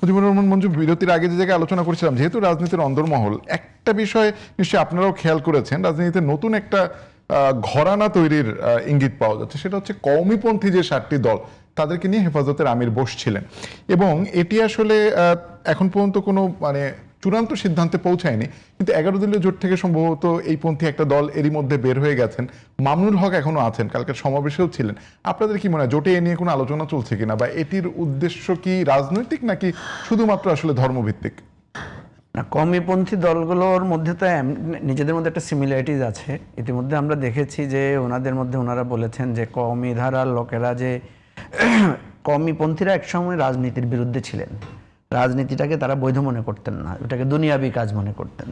মুজিবুর রহমান মঞ্জু, বিরতির আগে যে জায়গায় আলোচনা করছিলাম, যেহেতু রাজনীতির অন্দরমহল, একটা বিষয় নিশ্চয়ই আপনারাও খেয়াল করেছেন, রাজনীতিতে নতুন একটা ঘরানা তৈরির ইঙ্গিত পাওয়া যাচ্ছে। সেটা হচ্ছে কওমিপন্থী যে 7টি দল, তাদেরকে নিয়ে হেফাজতের আমির বসছিলেন, এবং এটি আসলে এখন পর্যন্ত কোনো চূড়ান্ত সিদ্ধান্তে পৌঁছায়নি, কিন্তু 11 দলীয় জোট থেকে সম্ভবত এই পন্থী একটা দল এরই মধ্যে বের হয়ে গেছেন। মামুনুল হক এখনো আছেন, কালকের সমাবেশেও ছিলেন। আপনাদের কি মনে হয়, জোটে এ নিয়ে কোনো আলোচনা চলছে কিনা, বা এটির উদ্দেশ্য কি রাজনৈতিক নাকি শুধুমাত্র আসলে ধর্মভিত্তিক? না, কওমিপন্থী দলগুলোর মধ্যে তো নিজেদের মধ্যে একটা সিমিলারিটিজ আছে। ইতিমধ্যে আমরা দেখেছি যে ওনাদের মধ্যে ওনারা বলেছেন যে কওমি ধারার লোকেরা, যে কওমিপন্থীরা একসময় রাজনীতির বিরুদ্ধে ছিলেন, রাজনীতিটাকে তারা বৈধ মনে করতেন না, এটাকে দুনিয়াবি কাজ মনে করতেন,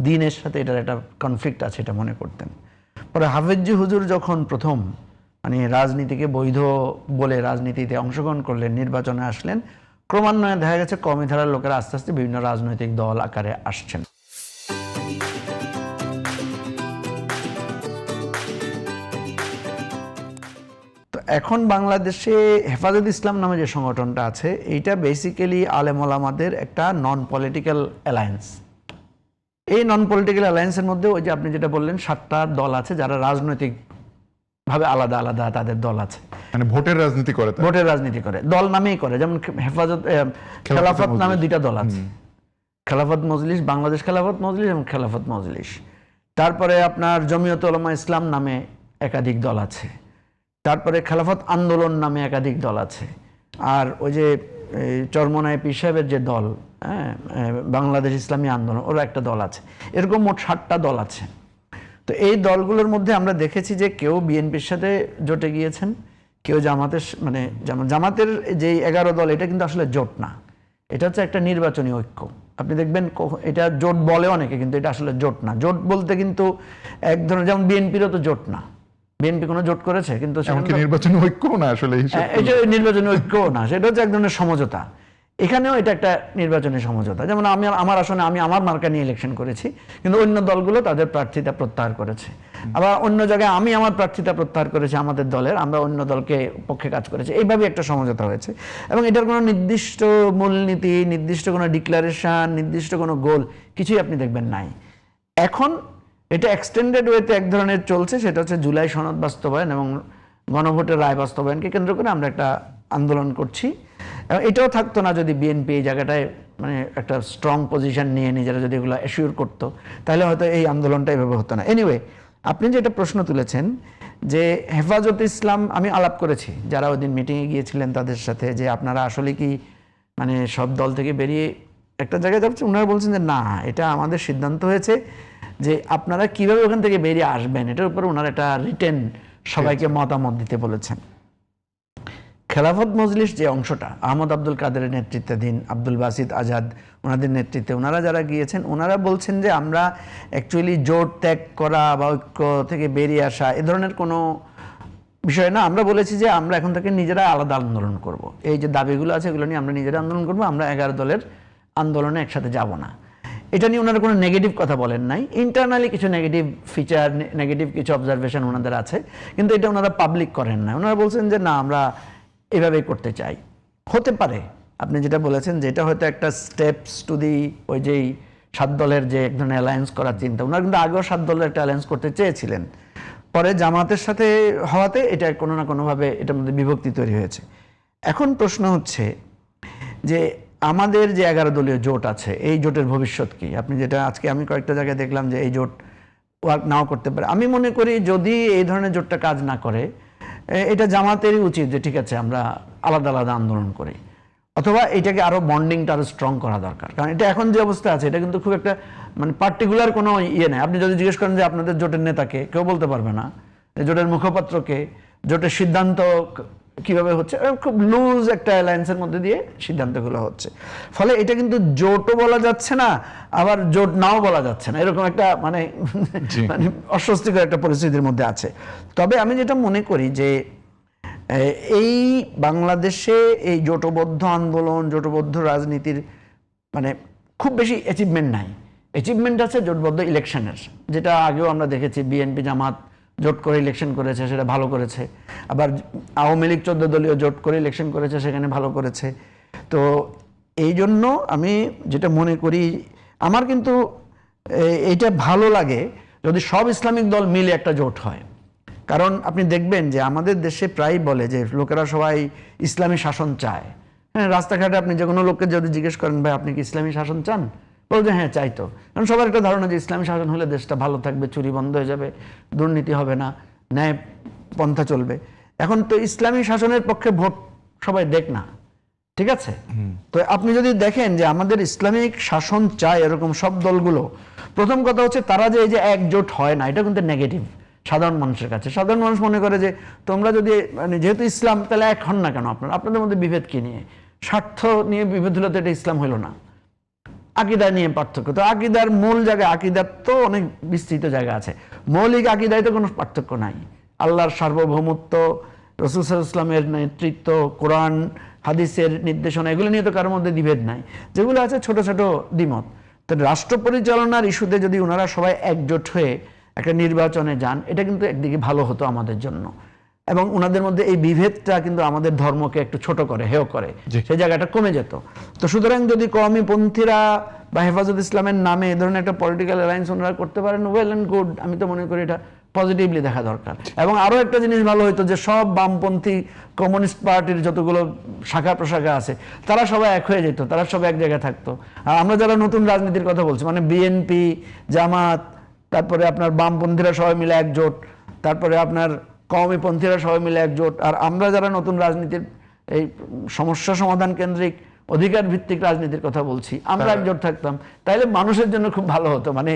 দ্বীনের সাথে এটার একটা কনফ্লিক্ট আছে এটা মনে করতেন। পরে হাফেজজি হুজুর যখন প্রথম রাজনীতিকে বৈধ বলে রাজনীতিতে অংশগ্রহণ করলেন, নির্বাচনে আসলেন, ক্রমান্বয়ে দেখা গেছে কওমি ধারার লোকেরা আস্তে আস্তে বিভিন্ন রাজনৈতিক দল আকারে আসছেন। তো এখন বাংলাদেশে হেফাজত ইসলাম নামে যে সংগঠনটা আছে, এইটা বেসিক্যালি আলেম ওলামাদের একটা নন পলিটিক্যাল অ্যালায়েন্স। এই নন পলিটিক্যাল অ্যালায়েন্সের মধ্যে ওই যে আপনি যেটা বললেন 7টা দল আছে যারা রাজনৈতিক ভাবে আলাদা আলাদা তাদের দল আছে, ভোটের রাজনীতি করে, ভোটের রাজনীতি করে, দল নামেই করে। যেমন হেফাজত খেলাফত নামে 2টা দল আছে, খেলাফত মজলিস, বাংলাদেশ খেলাফত মজলিস এবং খেলাফত মজলিস। তারপরে আপনার জমিয়ত উলামা ইসলাম নামে একাধিক দল আছে, তারপরে খেলাফত আন্দোলন নামে একাধিক দল আছে, আর ওই যে চরমনাই পীর সাহেবের যে দল, বাংলাদেশ ইসলামী আন্দোলন, ওরা একটা দল আছে। এরকম মোট 7টা দল আছে। তো এই দলগুলোর মধ্যে আমরা দেখেছি যে কেউ বিএনপির সাথে জোটে গিয়েছেন, কেউ জামাতের, যেমন জামাতের যে 11 দল, এটা কিন্তু আসলে জোট না, এটা হচ্ছে একটা নির্বাচনী ঐক্য। আপনি দেখবেন এটা জোট বলে অনেকে, কিন্তু এটা আসলে জোট না। জোট বলতে কিন্তু এক ধরনের, যেমন বিএনপিরও তো জোট না, বিএনপি কোনো জোট করেছে কিন্তু নির্বাচনী ঐক্য না, আসলে এটা নির্বাচনী ঐক্য না, সেটা হচ্ছে এক ধরনের সমঝোতা। এখানেও এটা একটা নির্বাচনী সমঝোতা। যেমন আমার আসনে আমি আমার মার্কা নিয়ে ইলেকশন করেছি, কিন্তু অন্য দলগুলো তাদের প্রার্থিতা প্রত্যাহার করেছে। আবার অন্য জায়গায় আমি আমার প্রার্থিতা প্রত্যাহার করেছি আমাদের দলের, আমরা অন্য দলকে পক্ষে কাজ করেছি। এইভাবে একটা সমঝোতা হয়েছে, এবং এটার কোনো নির্দিষ্ট মূলনীতি, নির্দিষ্ট কোনো ডিক্লারেশন, নির্দিষ্ট কোনো গোল কিছুই আপনি দেখবেন নাই। এখন এটা এক্সটেন্ডেড ওয়েতে এক ধরনের চলছে, সেটা হচ্ছে জুলাই সনদ বাস্তবায়ন এবং গণভোটের রায় বাস্তবায়নকে কেন্দ্র করে আমরা একটা আন্দোলন করছি। এটাও থাকতো না যদি বিএনপি এই জায়গাটায় একটা স্ট্রং পজিশন নিয়ে নিজেরা যদি এগুলো অ্যাসিওর করতো, তাহলে হয়তো এই আন্দোলনটা এভাবে হতো না। এনিওয়ে, আপনি যেটা প্রশ্ন তুলেছেন যে হেফাজত ইসলাম, আমি আলাপ করেছি যারা ওই দিন মিটিংয়ে গিয়েছিলেন তাদের সাথে, যে আপনারা আসলে কি সব দল থেকে বেরিয়ে একটা জায়গায় যাচ্ছেন। ওনারা বলছেন যে না, এটা আমাদের সিদ্ধান্ত হয়েছে যে আপনারা কিভাবে ওখান থেকে বেরিয়ে আসবেন, এটার উপর ওনারা একটা রিটেন সবাইকে মতামত দিতে বলেছেন। খেলাফত মজলিস যে অংশটা, আহমদ আব্দুল কাদেরের নেতৃত্বাধীন, আব্দুল বাসিত আজাদ ওনাদের নেতৃত্বে ওনারা যারা গিয়েছেন, ওনারা বলছেন যে আমরা অ্যাকচুয়ালি জোট ত্যাগ করা বা ঐক্য থেকে বেরিয়ে আসা এ ধরনের কোনো বিষয় না। আমরা বলেছি যে আমরা এখন থেকে নিজেরা আলাদা আন্দোলন করব। এই যে দাবিগুলো আছে এগুলো নিয়ে আমরা নিজেরা আন্দোলন করব, আমরা 11 দলের আন্দোলনে একসাথে যাব না। এটা নিয়ে ওনারা কোনো নেগেটিভ কথা বলেন নাই। ইন্টারনালি কিছু নেগেটিভ ফিচার, নেগেটিভ কিছু অবজারভেশন ওনাদের আছে, কিন্তু এটা ওনারা পাবলিক করেন না। ওনারা বলছেন যে না, আমরা এভাবেই করতে চাই। হতে পারে আপনি যেটা বলেছেন যে এটা হয়তো একটা স্টেপস টু দি ওই যেই 7 দলের যে এক ধরনের অ্যালায়েন্স করার চিন্তা, ওনারা কিন্তু আগেও 7 দলের একটা অ্যালায়েন্স করতে চেয়েছিলেন, পরে জামাতের সাথে হওয়াতে এটা কোনো না কোনোভাবে এটার মধ্যে বিভক্তি তৈরি হয়েছে। এখন প্রশ্ন হচ্ছে যে আমাদের যে 11 দলীয় জোট আছে, এই জোটের ভবিষ্যৎ কি? আপনি যেটা আজকে আমি কয়েকটা জায়গায় দেখলাম যে এই জোট ওয়ার্ক নাও করতে পারে। আমি মনে করি যদি এই ধরনের জোটটা কাজ না করে, এটা জামাতেরই উচিত যে ঠিক আছে আমরা আলাদা আলাদা আন্দোলন করি, অথবা এটাকে আরো বন্ডিংটা আরো স্ট্রং করা দরকার। কারণ এটা এখন যে অবস্থা আছে, এটা কিন্তু খুব একটা পার্টিকুলার কোনো ইয়ে নেই। আপনি যদি জিজ্ঞেস করেন যে আপনাদের জোটের নেতাকে, কেউ বলতে পারবে না। জোটের মুখপাত্রকে, জোটের সিদ্ধান্ত কিভাবে হচ্ছে, খুব লুজ একটা অ্যালায়েন্সের মধ্যে দিয়ে সিদ্ধান্তগুলো হচ্ছে। ফলে এটা কিন্তু জোটও বলা যাচ্ছে না, আবার জোট নাও বলা যাচ্ছে না, এরকম একটা অস্বস্তিকর একটা পরিস্থিতির মধ্যে আছে। তবে আমি যেটা মনে করি যে এই বাংলাদেশে এই জোটবদ্ধ আন্দোলন, জোটবদ্ধ রাজনীতির খুব বেশি অ্যাচিভমেন্ট নাই। অ্যাচিভমেন্ট আছে জোটবদ্ধ ইলেকশনের, যেটা আগেও আমরা দেখেছি বিএনপি জামাত জোট করে ইলেকশন করেছে, সেটা ভালো করেছে। আবার আওয়ামী লীগ 14 দলীয় জোট করে ইলেকশন করেছে, সেখানে ভালো করেছে। তো এই জন্য আমি যেটা মনে করি, আমার কিন্তু এইটা ভালো লাগে যদি সব ইসলামিক দল মিলে একটা জোট হয়। কারণ আপনি দেখবেন যে আমাদের দেশে প্রায় বলে যে লোকেরা সবাই ইসলামী শাসন চায়। হ্যাঁ, রাস্তাঘাটে আপনি যে কোনো লোককে যদি জিজ্ঞেস করেন ভাই আপনি কি ইসলামী শাসন চান, বলছে হ্যাঁ চাই তো। কারণ সবার একটা ধারণা যে ইসলামী শাসন হলে দেশটা ভালো থাকবে, চুরি বন্ধ হয়ে যাবে, দুর্নীতি হবে না, ন্যায় পন্থা চলবে। এখন তো ইসলামী শাসনের পক্ষে ভোট সবাই দেখ না, ঠিক আছে? তো আপনি যদি দেখেন যে আমাদের ইসলামিক শাসন চায় এরকম সব দলগুলো, প্রথম কথা হচ্ছে তারা যে এই যে একজোট হয় না, এটা কিন্তু নেগেটিভ সাধারণ মানুষের কাছে। সাধারণ মানুষ মনে করে যে তোমরা যদি মানে যেহেতু ইসলাম তাহলে এক হন না কেন, আপনাদের মধ্যে বিভেদ কি নিয়ে? স্বার্থ নিয়ে বিভেদ হলে তো এটা ইসলাম হলো না। আকীদা নিয়ে পার্থক্য, তো আকীদার মূল জায়গায়, আকীদার তো অনেক বিস্তৃত জায়গা আছে, মৌলিক আকীদায় তো কোনো পার্থক্য নাই। আল্লাহর সার্বভৌমত্ব, রাসূল সাল্লাল্লাহু আলাইহি ওয়াসাল্লামের নেতৃত্ব, কোরআন হাদিসের নির্দেশনা, এগুলো নিয়ে তো কারোর মধ্যে বিভেদ নাই। যেগুলো আছে ছোট ছোট দ্বিমত। তো রাষ্ট্র পরিচালনার ইস্যুতে যদি ওনারা সবাই একজোট হয়ে একটা নির্বাচনে যান, এটা কিন্তু একদিকে ভালো হতো আমাদের জন্য, এবং ওনাদের মধ্যে এই বিভেদটা কিন্তু আমাদের ধর্মকে একটু ছোট করে, হেয় করে, সেই জায়গাটা কমে যেত। তো সুতরাং যদি কওমি পন্থীরা বা হেফাজত ইসলামের নামে এ ধরনের একটা পলিটিক্যাল অ্যালায়েন্স ওনারা করতে পারেন, ওয়েল অ্যান্ড গুড। আমি তো মনে করি এটা পজিটিভলি দেখা দরকার। এবং আরও একটা জিনিস ভালো হতো যে সব বামপন্থী কমিউনিস্ট পার্টির যতগুলো শাখা প্রশাখা আছে তারা সবাই এক হয়ে যেত, তারা সবাই এক জায়গায় থাকতো। আর আমরা যারা নতুন রাজনীতির কথা বলছি, মানে বিএনপি, জামাত, তারপরে আপনার বামপন্থীরা সবাই মিলে একজোট, তারপরে আপনার কওমিপন্থীরা সবাই মিলে একজোট, আর আমরা যারা নতুন রাজনীতির এই সমস্যা সমাধান কেন্দ্রিক অধিকার ভিত্তিক রাজনীতির কথা বলছি, আমরা একজোট থাকতাম, তাইলে মানুষের জন্য খুব ভালো হতো। মানে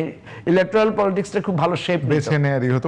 ইলেকট্রাল পলিটিক্সটা খুব ভালো শেপ বেছে নেয়ারই হতো।